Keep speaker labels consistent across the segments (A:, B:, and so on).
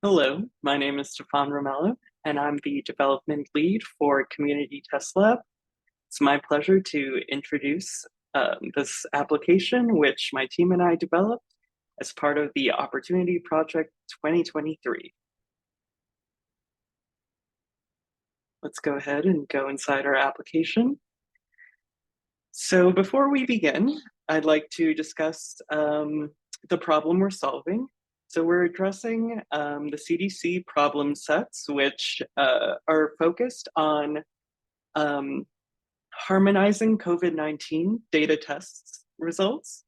A: Hello, my name is Stefan Romello, and I'm the development lead for Community Test Lab. It's my pleasure to introduce this application, which my team and I developed as part of the Opportunity Project 2023. Let's go ahead and go inside our application. So before we begin, I'd like to discuss the problem we're solving. So we're addressing the CDC problem sets, which are focused on harmonizing COVID-19 data tests results,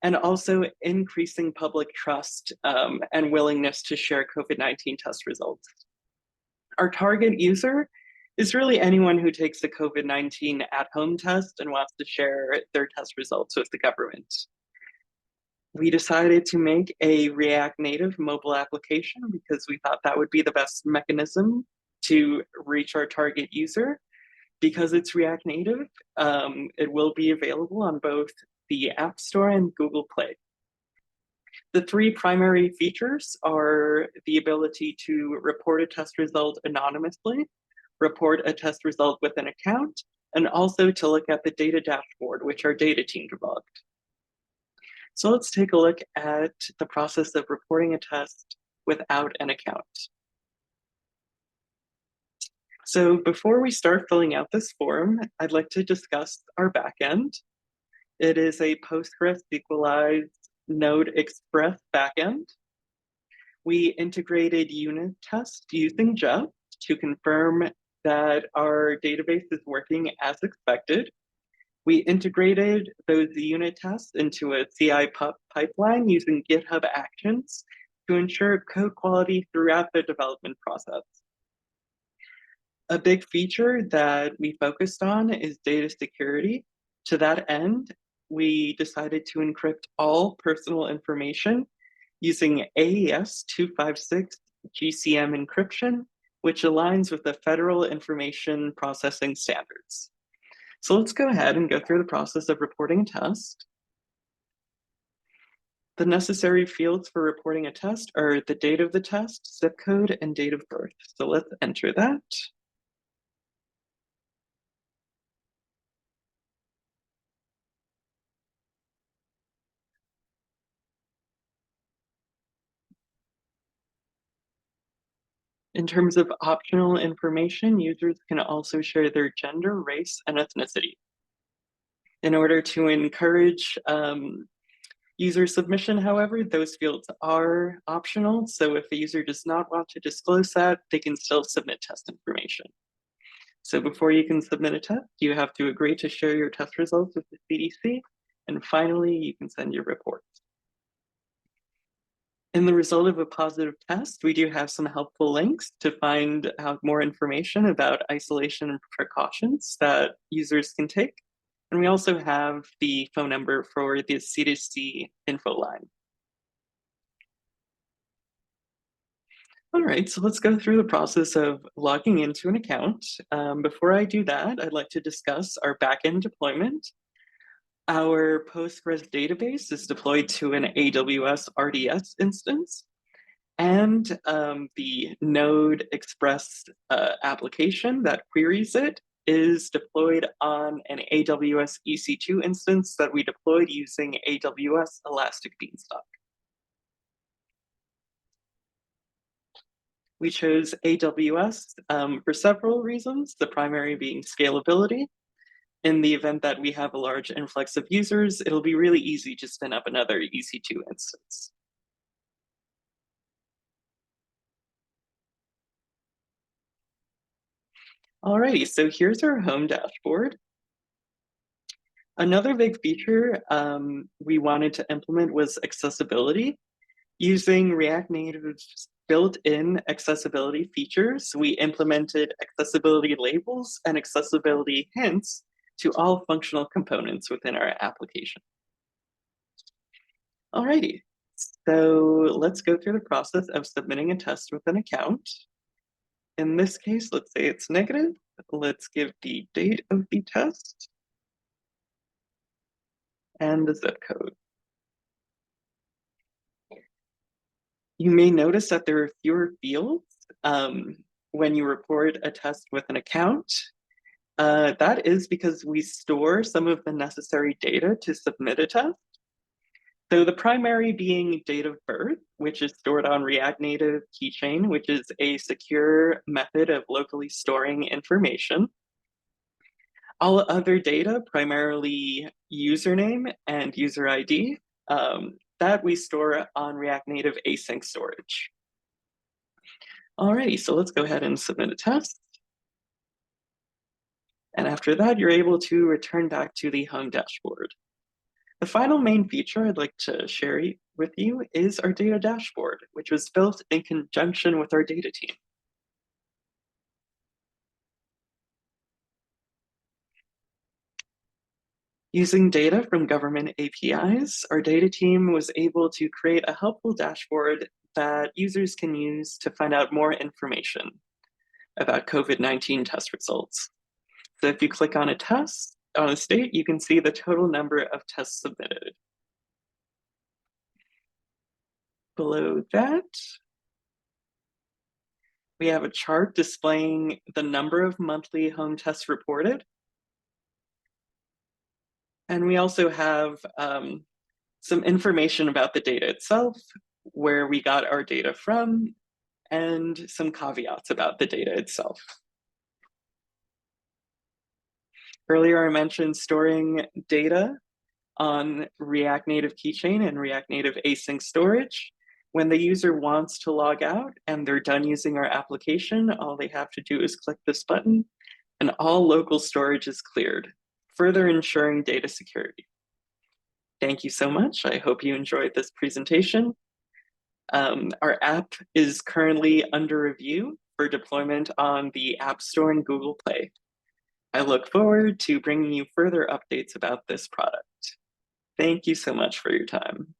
A: and also increasing public trust and willingness to share COVID-19 test results. Our target user is really anyone who takes a COVID-19 at-home test and wants to share their test results with the government. We decided to make a React Native mobile application because we thought that would be the best mechanism to reach our target user. Because it's React Native, it will be available on both the App Store and Google Play. The three primary features are the ability to report a test result anonymously, report a test result with an account, and also to look at the data dashboard, which our data team developed. So let's take a look at the process of reporting a test without an account. So before we start filling out this form, I'd like to discuss our backend. It is a Postgres Sequelize Node Express backend. We integrated unit tests using Jest to confirm that our database is working as expected. We integrated those unit tests into a CI pipeline using Github Actions to ensure code quality throughout the development process. A big feature that we focused on is data security. To that end, we decided to encrypt all personal information using AES 256 GCM encryption, which aligns with the Federal Information Processing Standards. So let's go ahead and go through the process of reporting a test. The necessary fields for reporting a test are the date of the test, zip code, and date of birth. So let's enter that. In terms of optional information, users can also share their gender, race, and ethnicity. In order to encourage user submission, however, those fields are optional. So if a user does not want to disclose that, they can still submit test information. So before you can submit a test, you have to agree to share your test results with the CDC. And finally, you can send your report. In the result of a positive test, we do have some helpful links to find out more information about isolation and precautions that users can take. And we also have the phone number for the CDC info line. All right, so let's go through the process of logging into an account. Before I do that, I'd like to discuss our backend deployment. Our Postgres database is deployed to an AWS RDS instance, and the Node Express application that queries it is deployed on an AWS EC2 instance that we deployed using AWS Elastic Beanstalk. We chose AWS for several reasons, the primary being scalability. In the event that we have a large influx of users, it'll be really easy to spin up another EC2 instance. Alrighty, so here's our home dashboard. Another big feature we wanted to implement was accessibility. Using React Native's built-in accessibility features, we implemented accessibility labels and accessibility hints to all functional components within our application. Alrighty, so let's go through the process of submitting a test with an account. In this case, let's say it's negative. Let's give the date of the test and the zip code. You may notice that there are fewer fields when you report a test with an account. That is because we store some of the necessary data to submit a test. So the primary being date of birth, which is stored on React Native Keychain, which is a secure method of locally storing information. All other data, primarily username and user ID, that we store on React Native async storage. Alrighty, so let's go ahead and submit a test. And after that, you're able to return back to the home dashboard. The final main feature I'd like to share with you is our data dashboard, which was built in conjunction with our data team. Using data from government APIs, our data team was able to create a helpful dashboard that users can use to find out more information about COVID-19 test results. So if you click on a state, you can see the total number of tests submitted. Below that, we have a chart displaying the number of monthly home tests reported. And we also have some information about the data itself, where we got our data from, and some caveats about the data itself. Earlier, I mentioned storing data on React Native Keychain and React Native async storage. When the user wants to log out and they're done using our application, all they have to do is click this button and all local storage is cleared, further ensuring data security. Thank you so much. I hope you enjoyed this presentation. Our app is currently under review for deployment on the App Store and Google Play. I look forward to bringing you further updates about this product. Thank you so much for your time.